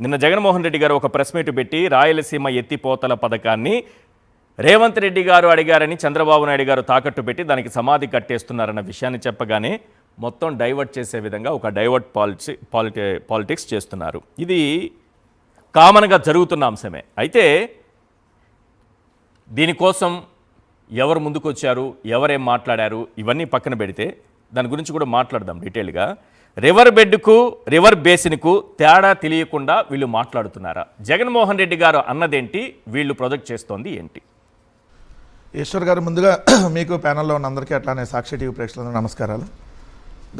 నిన్న జగన్మోహన్ రెడ్డి గారు ఒక ప్రెస్ మీట్ పెట్టి రాయలసీమ ఎత్తిపోతల పథకాన్ని రేవంత్ రెడ్డి గారు అడిగారని చంద్రబాబు నాయుడు గారు తాకట్టు పెట్టి దానికి సమాధి కట్టేస్తున్నారన్న విషయాన్ని చెప్పగానే మొత్తం డైవర్ట్ చేసే విధంగా ఒక డైవర్ట్ పాలిటిక్స్ చేస్తున్నారు. ఇది కామన్గా జరుగుతున్న అంశమే. అయితే దీనికోసం ఎవరు ముందుకొచ్చారు, ఎవరేం మాట్లాడారు, ఇవన్నీ పక్కన పెడితే దాని గురించి కూడా మాట్లాడదాం డీటెయిల్గా. రివర్ బెడ్కు రివర్ బేసిన్కు తేడా తెలియకుండా వీళ్ళు మాట్లాడుతున్నారా? జగన్మోహన్ రెడ్డి గారు అన్నదేంటి, వీళ్ళు ప్రొజెక్ట్ చేస్తోంది ఏంటి? ఈశ్వర్ గారు, ముందుగా మీకు ప్యానల్లో ఉన్న అందరికీ అట్లానే సాక్షి టీవీ ప్రేక్షకులందరూ నమస్కారాలు.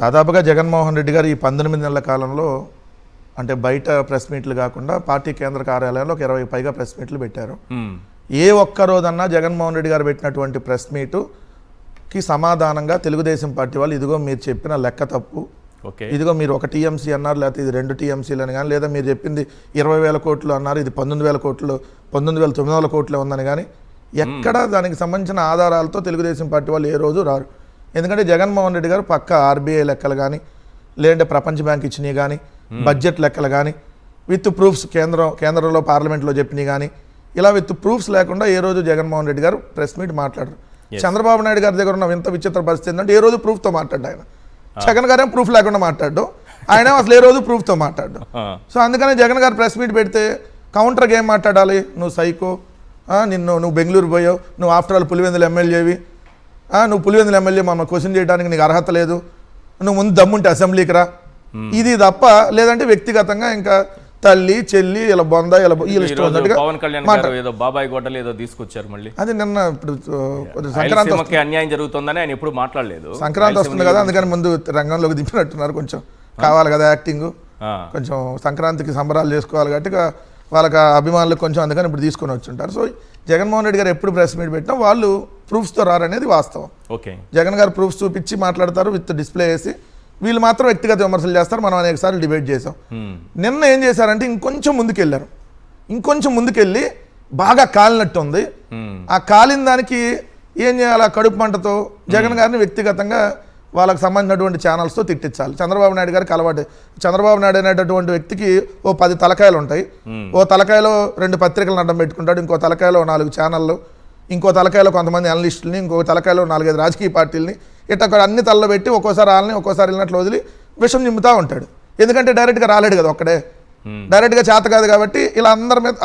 దాదాపుగా జగన్మోహన్ రెడ్డి గారు ఈ 19 నెలల కాలంలో, అంటే బయట ప్రెస్ మీట్లు కాకుండా పార్టీ కేంద్ర కార్యాలయంలో ఒక 20 పైగా ప్రెస్ మీట్లు పెట్టారు. ఏ ఒక్క రోజన్నా జగన్మోహన్ రెడ్డి గారు పెట్టినటువంటి ప్రెస్ మీటుకి సమాధానంగా తెలుగుదేశం పార్టీ వాళ్ళు ఇదిగో మీరు చెప్పిన లెక్క తప్పు, ఇదిగో మీరు ఒక టీఎంసీ అన్నారు, లేకపోతే ఇది 2 టీఎంసీలు అని కానీ, లేదా మీరు చెప్పింది 20,000 కోట్లు అన్నారు, ఇది 19,000 కోట్లు 19,900 కోట్లే ఉందని కానీ ఎక్కడ దానికి సంబంధించిన ఆధారాలతో తెలుగుదేశం పార్టీ వాళ్ళు ఏ రోజు రారు. ఎందుకంటే జగన్మోహన్ రెడ్డి గారు పక్క ఆర్బీఐ లెక్కలు కానీ, లేదంటే ప్రపంచ బ్యాంక్ ఇచ్చినవి కానీ, బడ్జెట్ లెక్కలు కానీ, విత్ ప్రూఫ్స్ కేంద్రంలో పార్లమెంట్లో చెప్పినవి కానీ, ఇలా విత్ ప్రూఫ్స్ లేకుండా ఏ రోజు జగన్మోహన్ రెడ్డి గారు ప్రెస్ మీట్ మాట్లాడరు. చంద్రబాబు నాయుడు గారి దగ్గర ఉన్న వింత విచిత్ర పరిస్థితి ఏంటంటే ఏ రోజు ప్రూఫ్తో మాట్లాడు ఆయన. జగన్ గారేం ప్రూఫ్ లేకుండా మాట్లాడు, ఆయన అసలు ఏ రోజు ప్రూఫ్తో మాట్లాడు. సో అందుకని జగన్ గారు ప్రెస్ మీట్ పెడితే కౌంటర్కి ఏం మాట్లాడాలి? నువ్వు సైకో, నువ్వు బెంగళూరు పోయావు, నువ్వు ఆఫ్టర్ ఆల్ పులివెందుల ఎమ్మెల్యేవి, నువ్వు పులివెందుల ఎమ్మెల్యే మమ్మల్ని క్వశ్చన్ చేయడానికి నీకు అర్హత లేదు, నువ్వు ముందు దమ్ముంటే అసెంబ్లీకి రా, ఇది తప్ప. లేదంటే వ్యక్తిగతంగా ఇంకా తల్లి చెల్లి ఇలా బొంద ఇలా పవన్ కళ్యాణ్ గారు ఏదో బాబాయ్ గొడ్డలు ఏదో తీసుకొచ్చారు మళ్ళీ. అది నిన్న ఇప్పుడు సంక్రాంతి అన్యాయం జరుగుతుందని ఆయన ఎప్పుడు మాట్లాడలేదు. సంక్రాంతి వస్తుంది కదా, అందుకని ముందు రంగంలోకి దింపినట్టున్నారు. కొంచెం కావాలి కదా యాక్టింగ్, కొంచెం సంక్రాంతికి సంబరాలు చేసుకోవాలి కాబట్టి వాళ్ళకి అభిమానులకు కొంచెం, అందుకని ఇప్పుడు తీసుకొని వచ్చుంటారు. సో జగన్మోహన్ రెడ్డి గారు ఎప్పుడు ప్రెస్ మీట్ పెట్టినా వాళ్ళు ప్రూఫ్స్తో రారనేది వాస్తవం. జగన్ గారు ప్రూఫ్స్ చూపించి మాట్లాడతారు, విత్ డిస్ప్లే వేసి. వీళ్ళు మాత్రం వ్యక్తిగత విమర్శలు చేస్తారు. మనం అనేకసార్లు డిబేట్ చేసాం. నిన్న ఏం చేశారంటే ఇంకొంచెం ముందుకెళ్ళారు. ఇంకొంచెం ముందుకెళ్ళి బాగా కాలినట్టు ఉంది. ఆ కాలిన దానికి ఏం చేయాలి? కడుపు మంటతో జగన్ గారిని వ్యక్తిగతంగా వాళ్ళకి సంబంధించినటువంటి ఛానల్స్తో తిట్టించాలి. చంద్రబాబు నాయుడు గారికి అలవాటు. చంద్రబాబు నాయుడు అనేటటువంటి వ్యక్తికి ఓ 10 తలకాయలు ఉంటాయి. ఓ తలకాయలో 2 పత్రికలను అడ్డం పెట్టుకుంటాడు, ఇంకో తలకాయలో 4 ఛానళ్ళు, ఇంకో తలకాయలో కొంతమంది అనలిస్టులని, ఇంకో తలకాయలో 4-5 రాజకీయ పార్టీలని, ఇట్లా అన్ని తలలో పెట్టి ఒక్కోసారి వాళ్ళని ఒక్కోసారి వెళ్ళినట్లు వదిలి విషం నింపుతూ ఉంటాడు. ఎందుకంటే డైరెక్ట్గా రాలేడు కదా, ఒక్కడే డైరెక్ట్గా చేత కాదు కాబట్టి ఇలా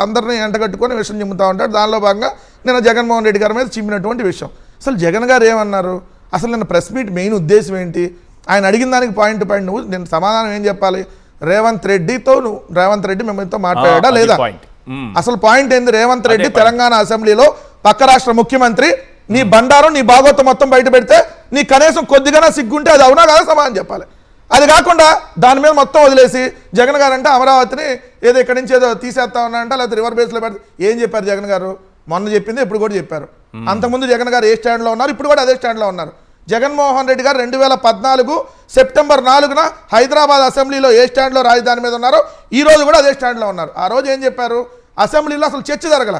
అందరినీ ఎంటగట్టుకొని విషం నింపుతూ ఉంటాడు. దానిలో భాగంగా నిన్న జగన్మోహన్ రెడ్డి గారి మీద చిమ్మినటువంటి విషయం. అసలు జగన్ గారు ఏమన్నారు? అసలు నిన్న ప్రెస్ మీట్ మెయిన్ ఉద్దేశం ఏంటి? ఆయన అడిగిన దానికి పాయింట్ నువ్వు నేను సమాధానం ఏం చెప్పాలి? రేవంత్ రెడ్డి మిమ్మల్తో మాట్లాడా లేదా? అసలు పాయింట్ ఏంది? రేవంత్ రెడ్డి తెలంగాణ అసెంబ్లీలో పక్క రాష్ట్ర ముఖ్యమంత్రి, నీ బండారం నీ భాగవతం మొత్తం బయట పెడితే నీ కనీసం కొద్దిగా సిగ్గుంటే అది అవునా కదా సమాధానం చెప్పాలి. అది కాకుండా దాని మీద మొత్తం వదిలేసి జగన్ గారు అంటే అమరావతిని ఏదో ఇక్కడి నుంచి ఏదో తీసేస్తా ఉన్నారంట, లేకపోతే రివర్ బేస్లో పెడితే ఏం చెప్పారు జగన్ గారు? మొన్న చెప్పింది ఇప్పుడు కూడా చెప్పారు. అంతకుముందు జగన్ గారు ఏ స్టాండ్లో ఉన్నారు, ఇప్పుడు కూడా అదే స్టాండ్లో ఉన్నారు. జగన్మోహన్ రెడ్డి గారు 2014 సెప్టెంబర్ 4న హైదరాబాద్ అసెంబ్లీలో ఏ స్టాండ్లో రాజధాని మీద ఉన్నారో ఈ రోజు కూడా అదే స్టాండ్లో ఉన్నారు. ఆ రోజు ఏం చెప్పారు? అసెంబ్లీలో అసలు చర్చ జరగల,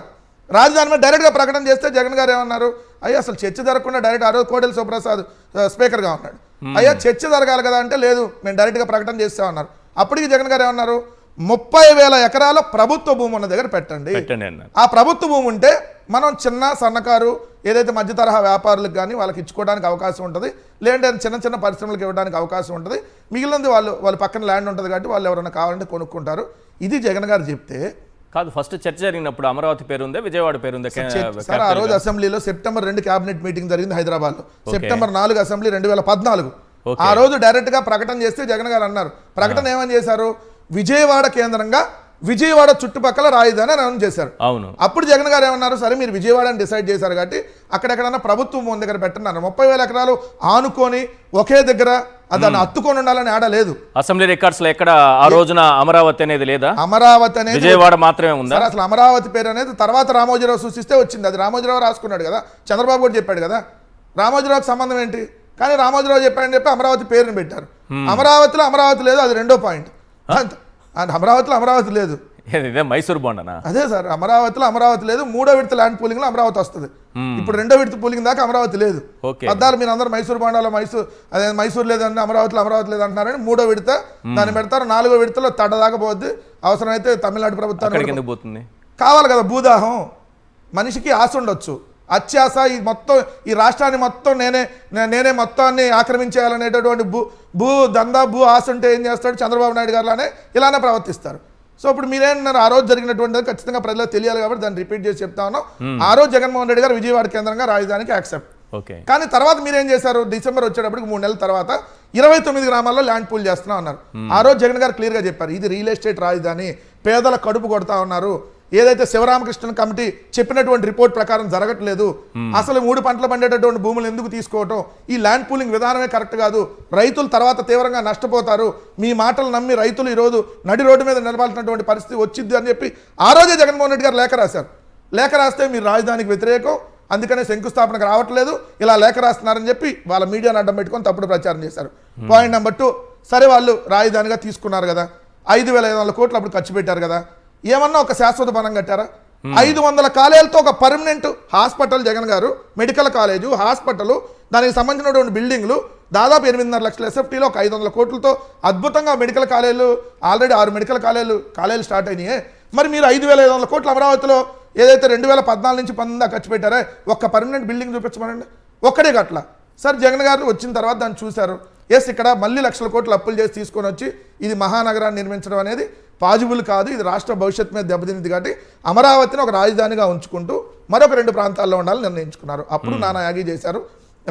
రాజధాని మీద డైరెక్ట్గా ప్రకటన చేస్తే జగన్ గారు ఏమన్నారు? అయ్యా అసలు చర్చ జరగకుండా డైరెక్ట్ ఆ రోజు కోడెల శివప్రసాద్ స్పీకర్గా ఉన్నాడు. అయ్యా చర్చ జరగాలి కదా అంటే లేదు, మేము డైరెక్ట్గా ప్రకటన చేస్తామన్నారు. అప్పటికి జగన్ గారు ఏమన్నారు? 30,000 ఎకరాల ప్రభుత్వ భూమి ఉన్న దగ్గర పెట్టండి. ఆ ప్రభుత్వ భూమి ఉంటే మనం చిన్న సన్నకారు ఏదైతే మధ్య తరహా వ్యాపారులకు కానీ వాళ్ళకి ఇచ్చుకోవడానికి అవకాశం ఉంటుంది, లేదంటే చిన్న పరిశ్రమలకు ఇవ్వడానికి అవకాశం ఉంటుంది. మిగిలినది వాళ్ళ పక్కన ల్యాండ్ ఉంటుంది కాబట్టి వాళ్ళు ఎవరైనా కావాలంటే కొనుక్కుంటారు. ఇది జగన్ గారు చెప్తే కాదు. ఫస్ట్ చర్చ జరిగినప్పుడు అమరావతి పేరు ఉందా, విజయవాడ పేరు ఉందా? సార్ ఆ రోజు అసెంబ్లీలో సెప్టెంబర్ 2 క్యాబినెట్ మీటింగ్ జరిగింది హైదరాబాద్లో. September 4 assembly 2014. ఆ రోజు డైరెక్ట్గా ప్రకటన చేస్తే జగన్ గారు అన్నారు. ప్రకటన ఏమని చేశారు? విజయవాడ కేంద్రంగా విజయవాడ చుట్టుపక్కల రాజధాని అనౌన్స్ చేశారు. అవును. అప్పుడు జగన్ గారు ఏమన్నారు? సరే మీరు విజయవాడని డిసైడ్ చేశారు కాబట్టి అక్కడెక్కడన్నా ప్రభుత్వం భూమి దగ్గర పెట్టన్నారు. 30,000 ఎకరాలు ఆనుకొని ఒకే దగ్గర దాన్ని అత్తుకొని ఉండాలని ఆడలేదు. అసెంబ్లీ రికార్డ్స్ లో ఎక్కడ ఆ రోజున అమరావతి అనేది లేదా? అమరావతి అనేది విజయవాడ మాత్రమే ఉందా? అసలు అమరావతి పేరు అనేది తర్వాత రామోజీరావు సూచిస్తే వచ్చింది. అది రామోజీరావు రాసుకున్నాడు కదా, చంద్రబాబు కూడా చెప్పాడు కదా. రామోజీరావుకి సంబంధం ఏంటి? కానీ రామోజీరావు చెప్పాడని చెప్పి అమరావతి పేరుని పెట్టారు. అమరావతిలో అమరావతి లేదు, అది రెండో పాయింట్. అమరావతిలో అమరావతి లేదు. ఇదే మైసూర్ బోండనా? అదే సార్, అమరావతిలో అమరావతి లేదు, 3వ విడత ల్యాండ్ పూలింగ్ లో అమరావతి వస్తుంది. ఇప్పుడు 2వ విడత పూలింగ్ దాకా అమరావతి లేదు. పద్దాలు మీరు అందరూ మైసూర్ బోండాలో మైసూర్ లేదంటే అమరావతి లేదు అంటున్నారని 3వ విడత దాన్ని పెడతారు. 4వ విడతలో దాకా పోద్ది. అవసరమైతే తమిళనాడు ప్రభుత్వానికి పోతుంది. కావాలి కదా భూదాహం. మనిషికి ఆశ ఉండొచ్చు, అత్యాశ. ఈ మొత్తం ఈ రాష్ట్రాన్ని మొత్తం నేనే మొత్తాన్ని ఆక్రమించేయాలనేటటువంటి భూ ఆశ ఉంటే ఏం చేస్తాడు? చంద్రబాబు నాయుడు గారులానే ఇలానే ప్రవర్తిస్తారు. సో ఇప్పుడు మీరేమన్నారు, ఆ రోజు జరిగినటువంటిది ఖచ్చితంగా ప్రజలకు తెలియాలి కాబట్టి దాన్ని రిపీట్ చేసి చెప్తా ఉన్నాం. ఆ రోజు జగన్మోహన్ రెడ్డి గారు విజయవాడ కేంద్రంగా రాజధానికి యాక్సెప్ట్. కానీ తర్వాత మీరేం చేశారు? డిసెంబర్ వచ్చేటప్పటికి 3 నెలల తర్వాత 29 గ్రామాల్లో ల్యాండ్ పూల్ చేస్తున్నాం అన్నారు. ఆ రోజు జగన్ గారు క్లియర్గా చెప్పారు, ఇది రియల్ ఎస్టేట్ రాజధాని, పేదల కడుపు కొడతా ఉన్నారు. ఏదైతే శివరామకృష్ణన్ కమిటీ చెప్పినటువంటి రిపోర్ట్ ప్రకారం జరగట్లేదు. అసలు 3 పంటలు పండేటటువంటి భూములు ఎందుకు తీసుకోవటం? ఈ ల్యాండ్ పూలింగ్ విధానమే కరెక్ట్ కాదు. రైతులు తర్వాత తీవ్రంగా నష్టపోతారు. మీ మాటలు నమ్మి రైతులు ఈరోజు నడి రోడ్డు మీద నిలబాల్సినటువంటి పరిస్థితి వచ్చింది అని చెప్పి ఆ రోజే జగన్మోహన్ రెడ్డి గారు లేఖ రాశారు. లేఖ రాస్తే మీరు రాజధానికి వ్యతిరేకం, అందుకనే శంకుస్థాపనకు రావట్లేదు, ఇలా లేఖ రాస్తున్నారని చెప్పి వాళ్ళ మీడియాను అడ్డం పెట్టుకొని తప్పుడు ప్రచారం చేశారు. పాయింట్ నెంబర్ 2, సరే వాళ్ళు రాజధానిగా తీసుకున్నారు కదా, 5,500 కోట్లు అప్పుడు ఖర్చు పెట్టారు కదా, ఏమన్నా ఒక శాశ్వత భవనం కట్టారా? 500 కాలేజీలతో ఒక పర్మనెంట్ హాస్పిటల్ జగన్ గారు, మెడికల్ కాలేజు, హాస్పిటల్, దానికి సంబంధించినటువంటి బిల్డింగ్లు, దాదాపు 8.5 లక్షల ఎస్ఎఫ్టీలో ఒక 500 కోట్లతో అద్భుతంగా మెడికల్ కాలేజీలు, ఆల్రెడీ 6 మెడికల్ కాలేజీలు స్టార్ట్ అయినాయి. మరి మీరు 5,500 కోట్లు అమరావతిలో ఏదైతే 2014 నుంచి 19 ఖర్చు పెట్టారో ఒక్క పర్మనెంట్ బిల్డింగ్ చూపించమనండి, ఒక్కడే కట్ల. సార్ జగన్ గారు వచ్చిన తర్వాత దాన్ని చూశారు. ఎస్, ఇక్కడ మళ్ళీ లక్షల కోట్లు అప్పులు చేసి తీసుకొని వచ్చి ఇది మహానగరాన్ని నిర్మించడం అనేది పాజిబుల్ కాదు, ఇది రాష్ట్ర భవిష్యత్తు మీద దెబ్బతింది కాబట్టి అమరావతిని ఒక రాజధానిగా ఉంచుకుంటూ మరొక 2 ప్రాంతాల్లో ఉండాలని నిర్ణయించుకున్నారు. అప్పుడు నానా యాగి చేశారు,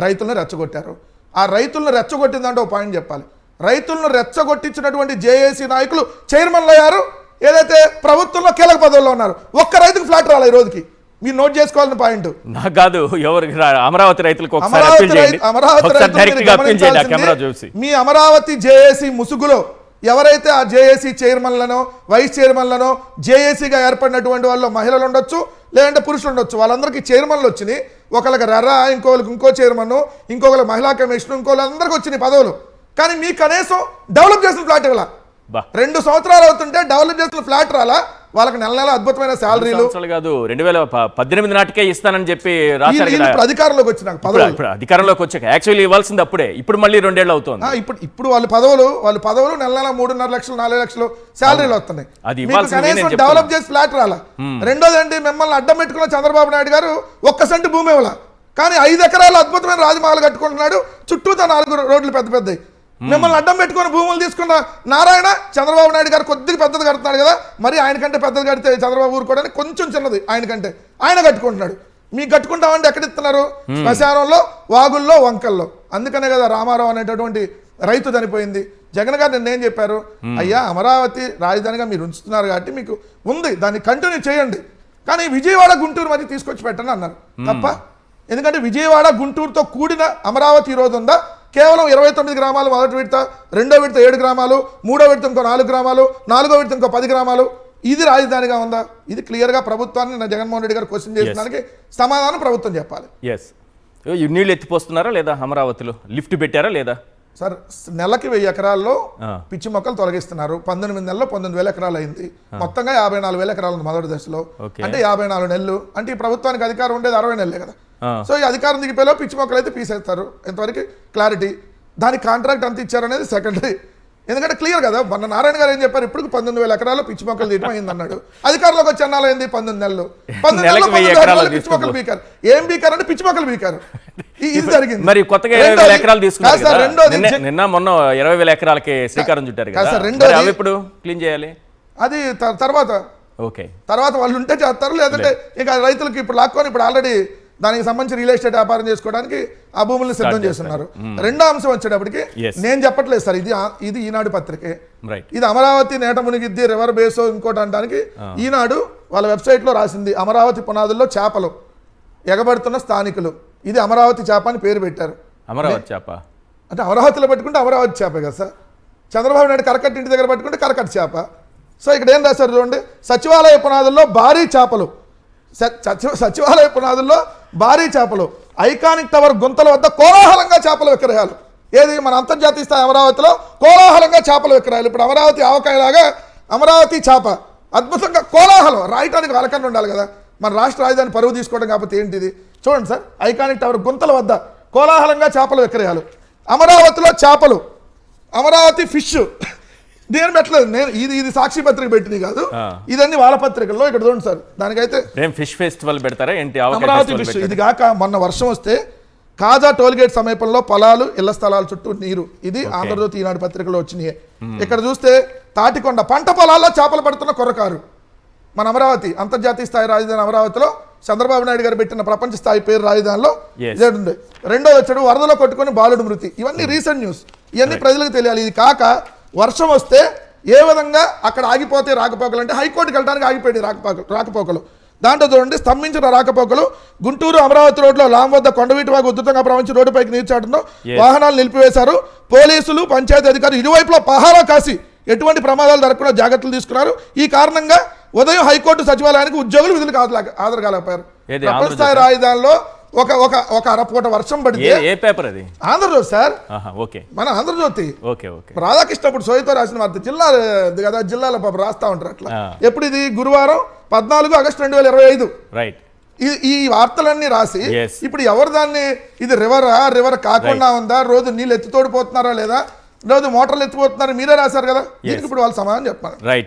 రైతులను రెచ్చగొట్టారు. ఆ రైతులను రెచ్చగొట్టిందంటే ఒక పాయింట్ చెప్పాలి. రైతులను రెచ్చగొట్టించినటువంటి జేఏసీ నాయకులు చైర్మన్లు అయ్యారు, ఏదైతే ప్రభుత్వంలో కీలక పదవుల్లో ఉన్నారు. ఒక్క రైతుకు ఫ్లాట్ రాలే ఈ రోజుకి. మీరు నోట్ చేసుకోవాలని పాయింట్. నాకు కాదు, ఎవరికి అమరావతి రైతులకు మీ అమరావతి జేఏసీ ముసుగులో ఎవరైతే ఆ జేఏసీ చైర్మన్లను, వైస్ చైర్మన్లను, జేఏసీగా ఏర్పడినటువంటి వాళ్ళు మహిళలు ఉండొచ్చు, లేదంటే పురుషులు ఉండొచ్చు, వాళ్ళందరికీ చైర్మన్లు వచ్చినాయి. ఒకళ్ళకి రెర్రా, ఇంకోళ్ళకి ఇంకో చైర్మన్, ఇంకొకళ్ళకి మహిళా కమిషన్, ఇంకోళ్ళందరికీ వచ్చినాయి పదవులు. కానీ మీ కనీసం డెవలప్ చేసిన ఫ్లాట్ ఇవ్వాల. 2 సంవత్సరాలు అవుతుంటే డెవలప్ చేసిన ఫ్లాట్ రాలా. వాళ్ళకి నెల అద్భుతమైన శాలరీలు కాదు, 2018 నాటికే ఇస్తానని చెప్పి అధికారంలోకి వచ్చినాక అధికారంలోకి వచ్చాక యాక్చువల్లీ ఇవ్వాల్సింది అప్పుడే, ఇప్పుడు మళ్ళీ 2 ఏళ్ళు అవుతుంది. ఇప్పుడు వాళ్ళ పదవులు నెల 3.5 లక్షలు 4 లక్షలు శాలరీలు వస్తున్నాయి. కనీసం డెవలప్ చేసి ఫ్లాట్ రాలా. రెండోది ఏంటి, మిమ్మల్ని అడ్డం పెట్టుకున్న చంద్రబాబు నాయుడు గారు 1 సెంటు భూమి ఇవ్వాల, కానీ 5 ఎకరాలు అద్భుతమైన రాజమహల్ కట్టుకుంటున్నాడు, చుట్టూతో 4 రోడ్లు పెద్ద. మిమ్మల్ని అడ్డం పెట్టుకుని భూములు తీసుకున్న నారాయణ చంద్రబాబు నాయుడు గారు కొద్దిగా పెద్దది కడుతున్నాడు కదా, మరి ఆయన కంటే పెద్దది కడితే చంద్రబాబు ఊరుకోవడానికి కొంచెం చిన్నది ఆయన కట్టుకుంటున్నాడు. మీకు కట్టుకుంటామంటే ఎక్కడ ఇస్తున్నారు? శ్మశానంలో, వాగుల్లో, వంకల్లో. అందుకనే కదా రామారావు అనేటటువంటి రైతు చనిపోయింది. జగన్ గారు నిన్న ఏం చెప్పారు? అయ్యా, అమరావతి రాజధానిగా మీరు ఉంచుతున్నారు కాబట్టి మీకు ఉంది, దాన్ని కంటిన్యూ చేయండి, కానీ విజయవాడ గుంటూరు మధ్య తీసుకొచ్చి పెట్టండి అన్నారు. తప్ప? ఎందుకంటే విజయవాడ గుంటూరుతో కూడిన అమరావతి ఈరోజు ఉందా? కేవలం 29 గ్రామాలు మొదటి విడత, 2వ విడత 7 గ్రామాలు, 3వ విడత ఇంకో 4 గ్రామాలు, 4వ విడత ఇంకో 10 గ్రామాలు. ఇది రాజధానిగా ఉందా? ఇది క్లియర్గా ప్రభుత్వాన్ని జగన్మోహన్ రెడ్డి గారు క్వశ్చన్ చేసడానికి సమాధానం ప్రభుత్వం చెప్పాలి. నీళ్ళు ఎత్తిపోస్తున్నారా లేదా? అమరావతిలో లిఫ్ట్ పెట్టారా లేదా? సార్, నెలకి 1000 ఎకరాల్లో పిచ్చి మొక్కలు తొలగిస్తున్నారు. 19 నెలల్లో 19,000 ఎకరాలు అయింది. మొత్తంగా 54,000 ఎకరాలు ఉంది మొదటి దశలో. అంటే 54 నెలలు. అంటే ఈ ప్రభుత్వానికి అధికారం ఉండేది 60 నెలలే కదా. సో ఈ అధికారం దిగిపోయేలో పిచ్చి మొక్కలు అయితే పీసేస్తారు. ఎంతవరకు క్లారిటీ, దానికి కాంట్రాక్ట్ అంత ఇచ్చారనేది సెకండరీ. ఎందుకంటే క్లియర్ కదా, మొన్న నారాయణ గారు ఏం చెప్పారు, ఇప్పుడు 19,000 ఎకరాలు పిచ్చి మొక్కలు తీయటమైంది అన్నాడు. అధికారంలోకి వచ్చి అన్నాలు ఏంది? 19 నెలలు. 19 నెలలు పిచ్చి మొక్కలు బీకారు. ఏం బీకారు అంటే పిచ్చి మొక్కలు బీకారు. ఇది జరిగింది. మరి కొత్తగా 20,000 ఎకరాలు తీసుకున్నారు. రెండోది, నిన్న మొన్న 20,000 ఎకరాలకి శ్రీకారం చుట్టారు కదా, రెండోది ఎప్పుడు క్లీన్ చేయాలి? అది తర్వాత వాళ్ళు ఉంటే చేస్తారు, లేదంటే ఇంకా రైతులకి ఇప్పుడు లాక్కొని ఇప్పుడు ఆల్రెడీ దానికి సంబంధించి రియల్ ఎస్టేట్ వ్యాపారం చేసుకోవడానికి ఆ భూముల్ని సిద్ధం చేస్తున్నారు. రెండో అంశం వచ్చేటప్పటికి నేను చెప్పట్లేదు సార్, ఇది ఈనాడు పత్రికే. ఇది అమరావతి నేట మునిగిద్ది, రివర్ బేసో ఇంకోటి అనడానికి ఈనాడు వాళ్ళ వెబ్సైట్ లో రాసింది. అమరావతి పునాదుల్లో చేపలు ఎగబడుతున్న స్థానికులు, ఇది అమరావతి చేప అని పేరు పెట్టారు. అమరావతి చేప అంటే అమరావతిలో పెట్టుకుంటే అమరావతి చేపే కదా సార్. చంద్రబాబు నాయుడు కరకట్ట ఇంటి దగ్గర పెట్టుకుంటే కరకట్ట చేప. సో ఇక్కడ ఏం రాశారు చూడండి, సచివాలయ పునాదుల్లో భారీ చేపలు. సచివాలయ పునాదుల్లో భారీ చేపలు, ఐకానిక్ టవర్ గుంతల వద్ద కోలాహలంగా చేపల విక్రయాలు. ఏది మన అంతర్జాతీయ స్థాయి అమరావతిలో కోలాహలంగా చేపల విక్రయాలు. ఇప్పుడు అమరావతి ఆవకాయలాగా అమరావతి చేప అద్భుతంగా కోలాహలం రాయటానికి వాళ్ళకన్నా ఉండాలి కదా. మన రాష్ట్ర రాజధాని పరువు తీసుకోవడం కాకపోతే ఏంటిది? చూడండి సార్, ఐకానిక్ టవర్ గుంతల వద్ద కోలాహలంగా చేపల విక్రయాలు, అమరావతిలో చేపలు, అమరావతి ఫిష్. నేను పెట్టలేదు, నేను ఇది సాక్షి పత్రిక పెట్టింది కాదు, ఇదన్నీ వాళ్ళ పత్రికల్లో. ఇక్కడ చూడండి సార్, దానికైతే ఫిష్ ఫెస్టివల్ పెడతారా ఏంటి? అమరావతి ఫిష్. ఇది కాక మొన్న వర్షం వస్తే కాజా టోల్గేట్ సమీపంలో పొలాలు, ఇళ్ల స్థలాల చుట్టూ నీరు. ఇది ఆంధ్రజ్యోతి ఈనాడు పత్రికలో వచ్చినాయి. ఇక్కడ చూస్తే తాటికొండ పంట పొలాల్లో చేపలు పడుతున్న కుర్రకారు. మన అమరావతి అంతర్జాతీయ స్థాయి రాజధాని అమరావతిలో చంద్రబాబు నాయుడు గారు పెట్టిన ప్రపంచ స్థాయి పేరు రాజధానిలో ఇదే ఉంది. రెండోది వచ్చాడు వరదలో కొట్టుకొని బాలుడు మృతి. ఇవన్నీ రీసెంట్ న్యూస్, ఇవన్నీ ప్రజలకు తెలియాలి. ఇది కాక వర్షం వస్తే ఏ విధంగా అక్కడ ఆగిపోతే రాకపోకలు అంటే హైకోర్టుకి వెళ్ళడానికి ఆగిపోయింది రాకపోకలు. దాంట్లో చూడండి, స్తంభించిన రాకపోకలు. గుంటూరు అమరావతి రోడ్లో లాం వద్ద కొండవీటివాగు ఉధృతంగా ప్రవహించి రోడ్డుపైకి నీర్చాటంలో వాహనాలు నిలిపివేశారు. పోలీసులు, పంచాయతీ అధికారులు ఇరువైపులా పహారా కాసి ఎటువంటి ప్రమాదాలు జరగకుండా జాగ్రత్తలు తీసుకున్నారు. ఈ కారణంగా ఉదయం హైకోర్టు సచివాలయానికి ఉద్యోగులు విధులకు హాజరు కాలేకపోయారు. ప్రపంచ స్థాయి రాజధానిలో ఒక అరపూట వర్షం పడితే ఏ పేపర్ అది? ఆంధ్రజ్యోతి సార్, ఓకే, మన ఆంధ్రజ్యోతి. Okay okay. రాధాకృష్ణ ఇప్పుడు సోయితో రాసిన వార్త జిల్లాలో పాప రాస్తా ఉంటారు అట్లా. ఎప్పుడు ఇది? గురువారం 14 ఆగస్టు 2025. రైట్. ఈ వార్తలన్నీ రాసి ఇప్పుడు ఎవరు దాన్ని, ఇది రివర్ కాకుండా ఉందా, రోజు నీళ్ళు ఎత్తి తోడిపోతున్నారా లేదా, రోజు మోటార్లు ఎత్తిపోతున్నారా, మీరే రాశారు కదా. దీనికి ఇప్పుడు వాళ్ళు సమాధానం చెప్పాలి. రైట్.